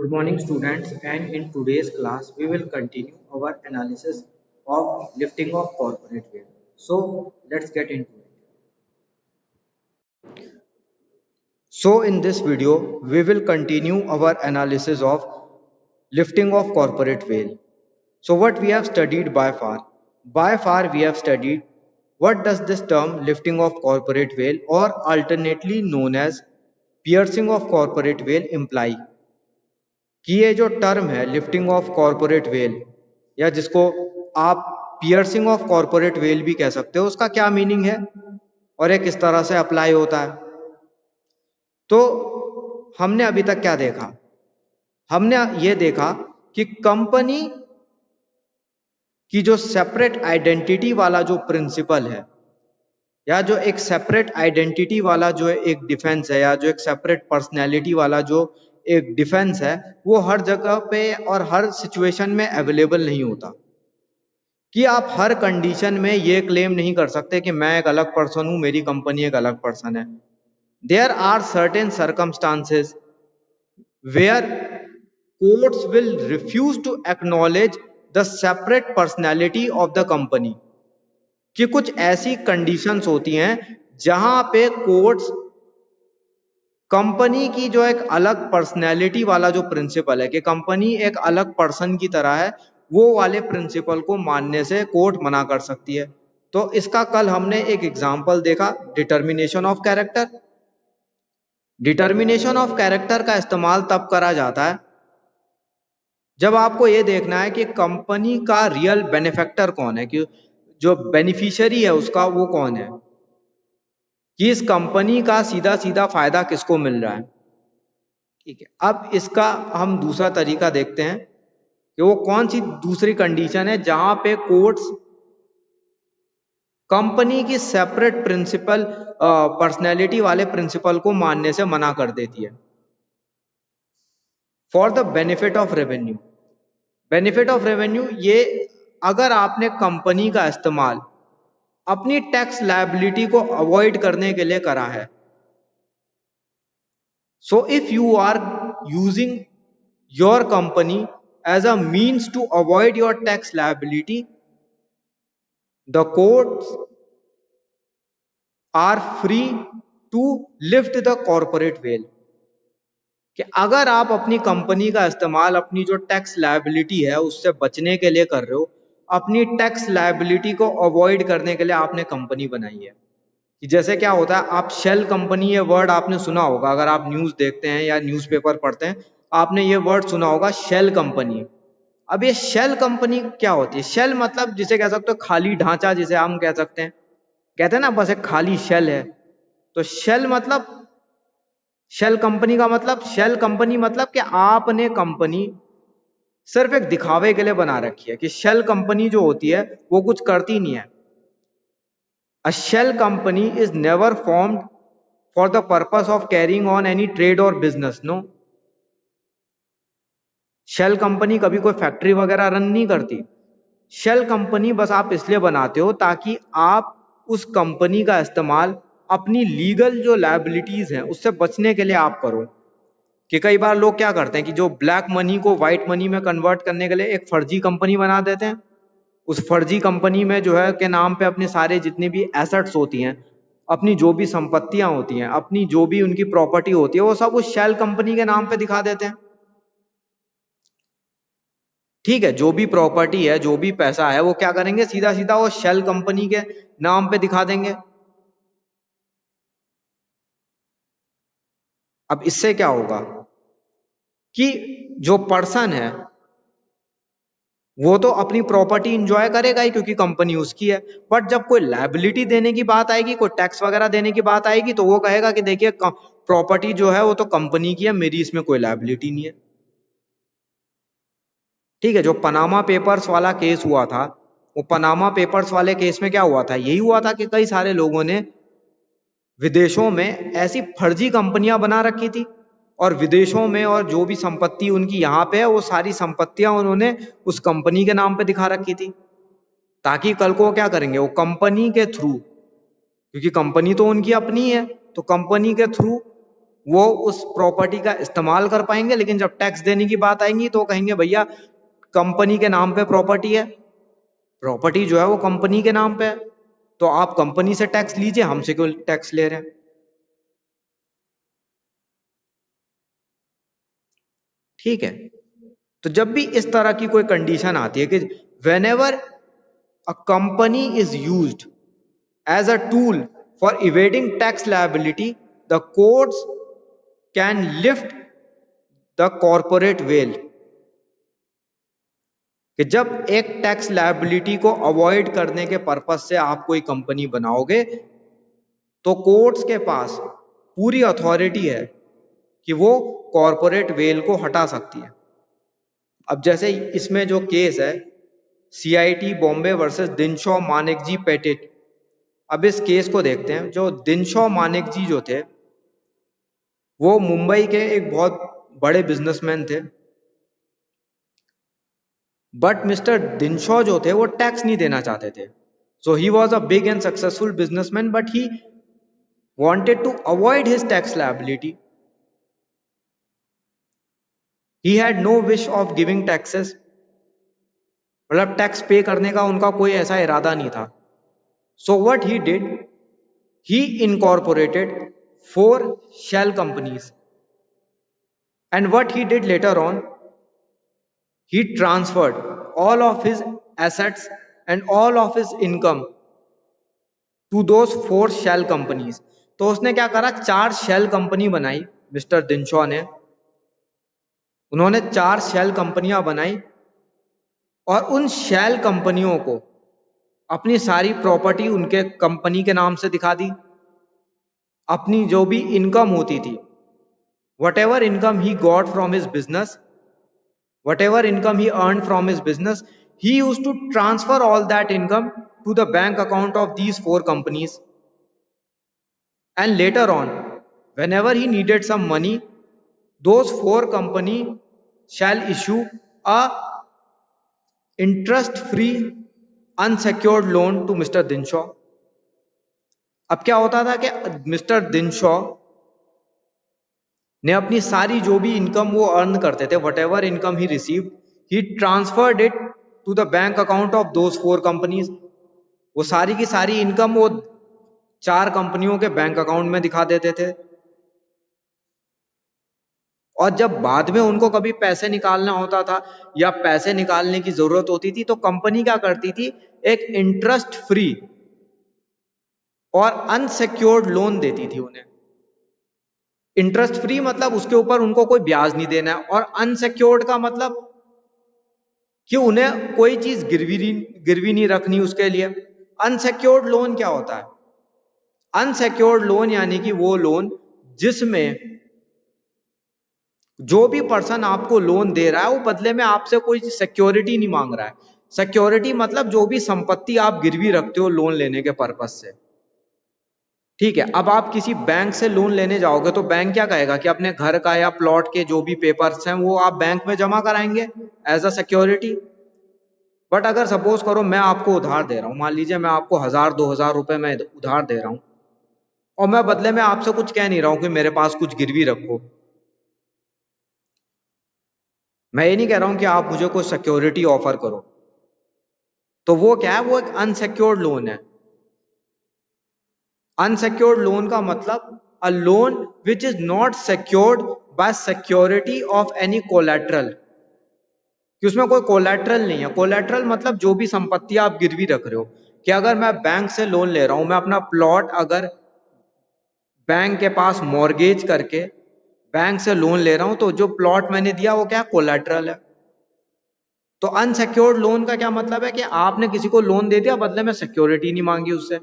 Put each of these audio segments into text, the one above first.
Good morning, students, and in today's class, we will continue our analysis of lifting of corporate weight. So, let's get into it. So, in this video, we will continue our analysis of lifting of corporate weight. So, what we have studied by far? By far, we have studied what does this term lifting of corporate veil or alternately known as piercing of corporate veil imply कि ये जो term है lifting of corporate veil या जिसको आप piercing of corporate veil भी कह सकते हो उसका क्या मीनिंग है और ये किस तरह से अप्लाई होता है। तो हमने अभी तक क्या देखा, हमने ये देखा कि कंपनी की जो सेपरेट आइडेंटिटी वाला जो प्रिंसिपल है या जो एक सेपरेट आइडेंटिटी वाला जो एक डिफेंस है या जो एक सेपरेट पर्सनैलिटी वाला जो एक डिफेंस है वो हर जगह पे और हर सिचुएशन में अवेलेबल नहीं होता कि आप हर कंडीशन में ये क्लेम नहीं कर सकते कि मैं एक अलग पर्सन हूं, मेरी कंपनी एक अलग पर्सन है। There are certain circumstances where courts will refuse to acknowledge the separate personality of the company कि कुछ ऐसी कंडीशंस होती हैं जहां पे कोर्ट्स कंपनी की जो एक अलग पर्सनैलिटी वाला जो प्रिंसिपल है कि कंपनी एक अलग पर्सन की तरह है वो वाले प्रिंसिपल को मानने से कोर्ट मना कर सकती है। तो इसका कल हमने एक एग्जांपल देखा, determination of character. Determination of character का इस्तेमाल तब करा जाता है जब आपको ये देखना है कि कंपनी का रियल बेनिफैक्टर कौन है, कि जो बेनिफिशियरी है उसका वो कौन है, कि इस कंपनी का सीधा सीधा फायदा किसको मिल रहा है। ठीक है, अब इसका हम दूसरा तरीका देखते हैं कि वो कौन सी दूसरी कंडीशन है जहां पे कोर्ट्स कंपनी की सेपरेट प्रिंसिपल पर्सनैलिटी वाले प्रिंसिपल को मानने से मना कर देती है। For the benefit of revenue, benefit of revenue ये अगर आपने कंपनी का इस्तेमाल अपनी टैक्स लायबिलिटी को अवॉइड करने के लिए करा है, so if you are using your company as a means to avoid your tax liability, the courts are free to lift the corporate veil। कि अगर आप अपनी कंपनी का इस्तेमाल अपनी जो टैक्स लायबिलिटी है उससे बचने के लिए कर रहे हो, अपनी टैक्स लायबिलिटी को अवॉइड करने के लिए आपने कंपनी बनाई है, कि जैसे क्या होता है, आप शेल कंपनी, ये वर्ड आपने सुना होगा, अगर आप न्यूज़ देखते हैं या न्यूज़पेपर पढ़ते हैं आपने ये वर्ड सुना होगा, शेल कंपनी। अब ये शेल कंपनी क्या होती है? शेल मतलब जिसे कह सकते हो खाली ढांचा, जिसे हम कह सकते हैं, कहते हैं ना बस एक खाली शेल है। तो शेल मतलब, शेल कंपनी का मतलब, शेल कंपनी मतलब कि आपने कंपनी सिर्फ एक दिखावे के लिए बना रखी है, कि शेल कंपनी जो होती है वो कुछ करती नहीं है। A shell company is never formed for the purpose of carrying on any trade or business, no। Shell company कभी कोई फैक्ट्री वगैरह रन नहीं करती। शेल कंपनी बस आप इसलिए बनाते हो ताकि आप उस कंपनी का इस्तेमाल अपनी लीगल जो लायबिलिटीज हैं उससे बचने के लिए आप करो। कि कई बार लोग क्या करते हैं कि जो ब्लैक मनी को व्हाइट मनी में कन्वर्ट करने के लिए एक फर्जी कंपनी बना देते हैं। उस फर्जी कंपनी में जो है के नाम पे अपने सारे जितनी भी एसेट्स होती हैं, अपनी जो भी संपत्तियां होती हैं, अपनी जो भी उनकी प्रॉपर्टी होती है, वो सब उस शेल कंपनी के नाम पे दिखा देते हैं। ठीक है, जो भी प्रॉपर्टी है, जो भी पैसा है, वो क्या करेंगे, सीधा सीधा वो शेल कंपनी के नाम पे दिखा देंगे। अब इससे क्या होगा कि जो पर्सन है वो तो अपनी प्रॉपर्टी इंजॉय करेगा ही क्योंकि कंपनी उसकी है, बट जब कोई लायबिलिटी देने की बात आएगी, कोई टैक्स वगैरह देने की बात आएगी, तो वो कहेगा कि देखिए प्रॉपर्टी जो है वो तो कंपनी की है, मेरी इसमें कोई लायबिलिटी नहीं है। ठीक है, जो पनामा पेपर्स वाला केस हुआ था, वो पनामा पेपर्स वाले केस में क्या हुआ था, यही हुआ था कि कई सारे लोगों ने विदेशों में ऐसी फर्जी कंपनियां बना रखी थी और विदेशों में और जो भी संपत्ति उनकी यहाँ पे है वो सारी संपत्तियां उन्होंने उस कंपनी के नाम पे दिखा रखी थी, ताकि कल को क्या करेंगे, वो कंपनी के थ्रू, क्योंकि कंपनी तो उनकी अपनी है, तो कंपनी के थ्रू वो उस प्रॉपर्टी का इस्तेमाल कर पाएंगे, लेकिन जब टैक्स देने की बात आएंगी तो कहेंगे भैया कंपनी के नाम पे प्रॉपर्टी है, प्रॉपर्टी जो है वो कंपनी के नाम पे है, तो आप कंपनी से टैक्स लीजिए, हमसे क्यों टैक्स ले रहे हैं। ठीक है, तो जब भी इस तरह की कोई कंडीशन आती है कि whenever a company is used as a tool for evading tax liability, the courts can lift the corporate veil, कि जब एक टैक्स लायबिलिटी को अवॉइड करने के पर्पस से आप कोई कंपनी बनाओगे तो कोर्ट्स के पास पूरी अथॉरिटी है कि वो कॉरपोरेट वेल को हटा सकती है। अब जैसे इसमें जो केस है सीआईटी बॉम्बे वर्सेस दिनशॉ मानेकजी पेटिट, अब इस केस को देखते हैं। जो दिनशॉ मानेकजी जो थे वो मुंबई के एक बहुत बड़े बिजनेसमैन थे, बट मिस्टर दिनशॉ जो थे वो टैक्स नहीं देना चाहते थे। So he was a big and successful businessman, but he wanted to avoid his tax liability. He had no wish of giving taxes, मतलब टैक्स पे करने का उनका कोई ऐसा इरादा नहीं था। So what he did, he incorporated 4 shell companies, and what he did later on, he transferred all of his assets and all of his income to those 4 shell companies. तो उसने क्या करा, 4 शेल कंपनी बनाई mister Dinshaw ने। उन्होंने 4 shell कंपनियां बनाई और उन शेल कंपनियों को अपनी सारी प्रॉपर्टी उनके कंपनी के नाम से दिखा दी। अपनी जो भी इनकम होती थी, whatever income he got from his business, whatever income he earn from his business, he used to transfer all that income to the bank account of these 4 companies, and later on whenever he needed some money, those 4 company shall issue a interest free unsecured loan to Mr. Dinshaw. अब क्या होता था कि mister Dinshaw ने अपनी सारी जो भी इनकम वो अर्न करते थे, whatever income he received, he transferred it to the bank account of those 4 companies. वो सारी की सारी इनकम वो 4 कंपनियों के बैंक अकाउंट में दिखा देते थे, और जब बाद में उनको कभी पैसे निकालना होता था या पैसे निकालने की जरूरत होती थी तो कंपनी क्या करती थी, एक इंटरेस्ट फ्री और अनसिक्योर्ड लोन देती थी उन्हें। इंटरेस्ट फ्री मतलब उसके ऊपर उनको कोई ब्याज नहीं देना है, और अनसिक्योर्ड का मतलब कि उन्हें कोई चीज गिरवी नहीं रखनी उसके लिए। अनसिक्योर्ड लोन क्या होता है? अनसिक्योर्ड लोन यानी कि वो लोन जिसमें जो भी पर्सन आपको लोन दे रहा है वो बदले में आपसे कोई सिक्योरिटी नहीं मांग रहा है। सिक्योरिटी मतलब जो भी संपत्ति आप गिरवी रखते हो लोन लेने के पर्पज से। ठीक है, अब आप किसी बैंक से लोन लेने जाओगे तो बैंक क्या कहेगा कि अपने घर का या प्लॉट के जो भी पेपर्स हैं वो आप बैंक में जमा कराएंगे एज अ सिक्योरिटी। बट अगर सपोज करो मैं आपको उधार दे रहा हूं, मान लीजिए मैं आपको 1000-2000 रुपए में उधार दे रहा हूं, और मैं बदले में आपसे कुछ कह नहीं रहा हूं कि मेरे पास कुछ गिरवी रखो। मैं ये नहीं कह रहा हूं कि आप मुझे कोई सिक्योरिटी ऑफर करो। तो वो क्या है, वो एक अनसिक्योर्ड लोन है। अनसिक्योर्ड लोन का मतलब a loan which is not secured by security of any collateral, कि उसमें कोई कोलैटरल नहीं है। कोलैटरल मतलब जो भी संपत्ति आप गिरवी रख रहे हो, कि अगर मैं बैंक से लोन ले रहा हूं, मैं अपना प्लॉट अगर बैंक के पास मॉर्गेज करके बैंक से लोन ले रहा हूं तो जो प्लॉट मैंने दिया वो क्या कोलैटरल है। तो अनसिक्योर्ड लोन का क्या मतलब है कि आपने किसी को लोन दे दिया, बदले में सिक्योरिटी नहीं मांगी उससे।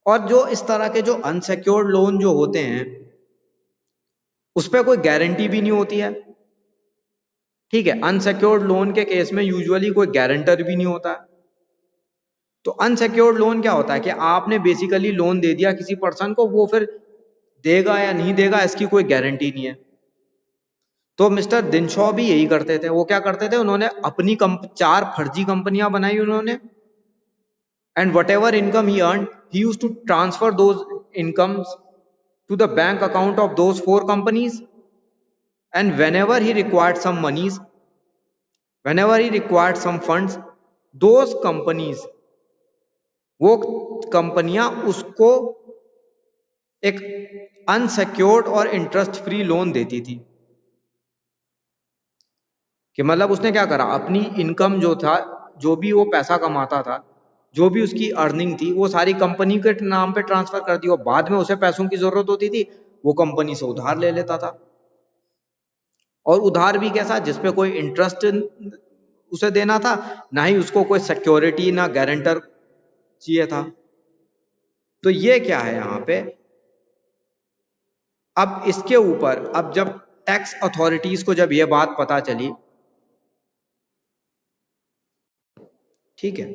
और जो इस तरह के जो अनसिक्योर्ड लोन जो होते हैं उस पर कोई गारंटी भी नहीं होती है। ठीक है, अनसिक्योर्ड लोन के केस में यूजुअली कोई गारंटर भी नहीं होता। तो अनसिक्योर्ड लोन क्या होता है कि आपने बेसिकली लोन दे दिया किसी पर्सन को, वो फिर देगा या नहीं देगा इसकी कोई गारंटी नहीं है। तो मिस्टर दिनशॉ भी यही करते थे। वो क्या करते थे, उन्होंने अपनी 4 फर्जी कंपनियां बनाई उन्होंने, and whatever income he earned he used to transfer those incomes to the bank account of those four companies, and whenever he required some monies, whenever he required some funds, those companies, वो कंपनियां उसको एक unsecured और interest free loan देती थी। कि मतलब उसने क्या करा, अपनी इनकम जो था, जो भी वो पैसा कमाता था, जो भी उसकी अर्निंग थी, वो सारी कंपनी के नाम पे ट्रांसफर कर दी, और बाद में उसे पैसों की जरूरत होती थी, वो कंपनी से उधार ले लेता था। और उधार भी कैसा, जिसपे कोई इंटरेस्ट उसे देना था, ना ही उसको कोई सिक्योरिटी ना गारंटर चाहिए था। तो ये क्या है यहाँ पे, अब इसके ऊपर, अब जब टैक्स अथॉरिटीज को जब ये बात पता चली, ठीक है,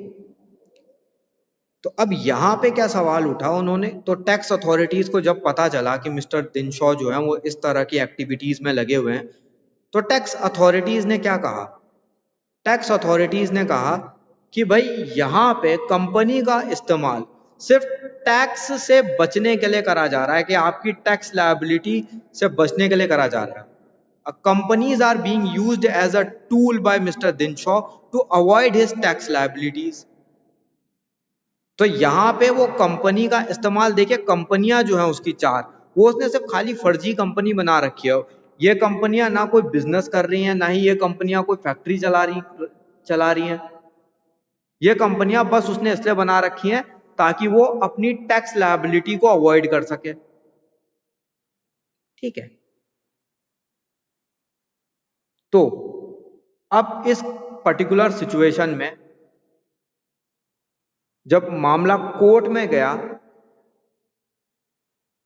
तो अब यहाँ पे क्या सवाल उठा उन्होंने, तो टैक्स अथॉरिटीज को जब पता चला कि मिस्टर दिनशॉ जो है वो इस तरह की एक्टिविटीज में लगे हुए हैं, तो टैक्स अथॉरिटीज ने क्या कहा, टैक्स अथॉरिटीज ने कहा कि भाई यहाँ पे कंपनी का इस्तेमाल सिर्फ टैक्स से बचने के लिए करा जा रहा है, कि आपकी टैक्स लायबिलिटी से बचने के लिए करा जा रहा है। Companies are being used as a tool by mister Dinshaw to avoid his tax liabilities. तो यहाँ पे वो कंपनी का इस्तेमाल देखिए, कंपनियां जो है उसकी चार, वो उसने सिर्फ खाली फर्जी कंपनी बना रखी है। ये कंपनियां ना कोई बिजनेस कर रही हैं, ना ही ये कंपनियां कोई फैक्ट्री चला रही हैं। ये कंपनियां बस उसने इसलिए बना रखी हैं ताकि वो अपनी टैक्स लायबिलिटी को अवॉइड कर सके। ठीक है, तो अब इस पर्टिकुलर सिचुएशन में जब मामला कोर्ट में गया,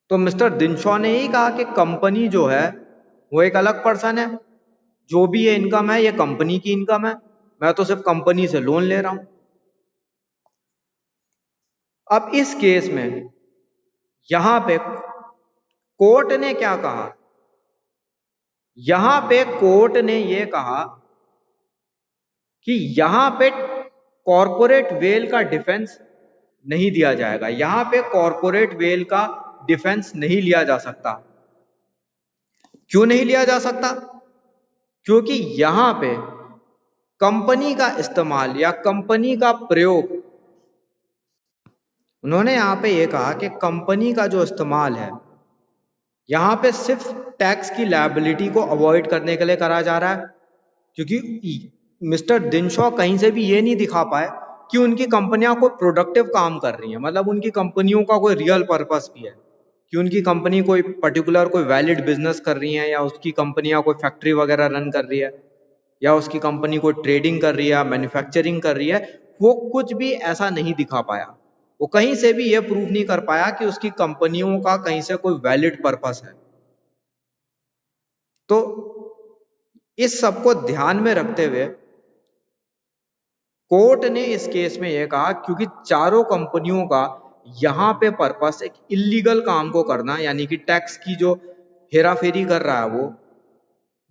तो मिस्टर दिनशॉ ने ही कहा कि कंपनी जो है वो एक अलग पर्सन है, जो भी ये इनकम है ये कंपनी की इनकम है, मैं तो सिर्फ कंपनी से लोन ले रहा हूं। अब इस केस में यहां पे कोर्ट ने क्या कहा, यहां पे कोर्ट ने ये कहा कि यहां पे कॉरपोरेट वेल का डिफेंस नहीं दिया जाएगा, यहां पे कॉरपोरेट वेल का डिफेंस नहीं लिया जा सकता। क्यों नहीं लिया जा सकता, क्योंकि यहां पे कंपनी का इस्तेमाल या कंपनी का प्रयोग, उन्होंने यहां पे ये कहा कि कंपनी का जो इस्तेमाल है यहां पे सिर्फ टैक्स की लायबिलिटी को अवॉइड करने के लिए करा जा रहा है। क्योंकि मिस्टर दिनशॉ कहीं से भी ये नहीं दिखा पाए कि उनकी कंपनियां कोई प्रोडक्टिव काम कर रही हैं, मतलब उनकी कंपनियों का कोई रियल पर्पस भी है, कि उनकी कंपनी कोई पर्टिकुलर कोई वैलिड बिजनेस कर रही है, या उसकी कंपनियां कोई फैक्ट्री वगैरह रन कर रही है, या उसकी कंपनी कोई ट्रेडिंग कर रही है, मैन्युफैक्चरिंग कर रही है। वो कुछ भी ऐसा नहीं दिखा पाया, वो कहीं से भी ये प्रूव नहीं कर पाया कि उसकी कंपनियों का कहीं से कोई वैलिड पर्पस है। तो इस सब को ध्यान में रखते हुए कोर्ट ने इस केस में यह कहा, क्योंकि चारों कंपनियों का यहां पे पर्पस एक इलीगल काम को करना, यानी कि टैक्स की जो हेराफेरी कर रहा है, वो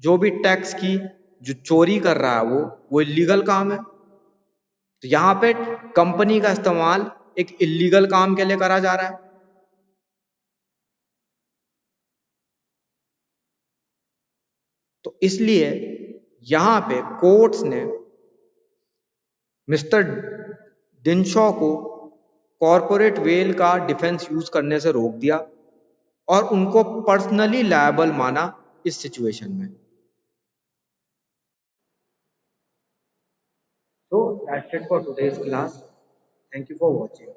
जो भी टैक्स की जो चोरी कर रहा है वो इलीगल काम है। तो यहां पे कंपनी का इस्तेमाल एक इलीगल काम के लिए करा जा रहा है। तो इसलिए यहां पे कोर्ट्स ने मिस्टर दिनशॉ को कॉरपोरेट वेल का डिफेंस यूज करने से रोक दिया और उनको पर्सनली लायबल माना इस सिचुएशन में। So that's it for today's class. Thank you for watching.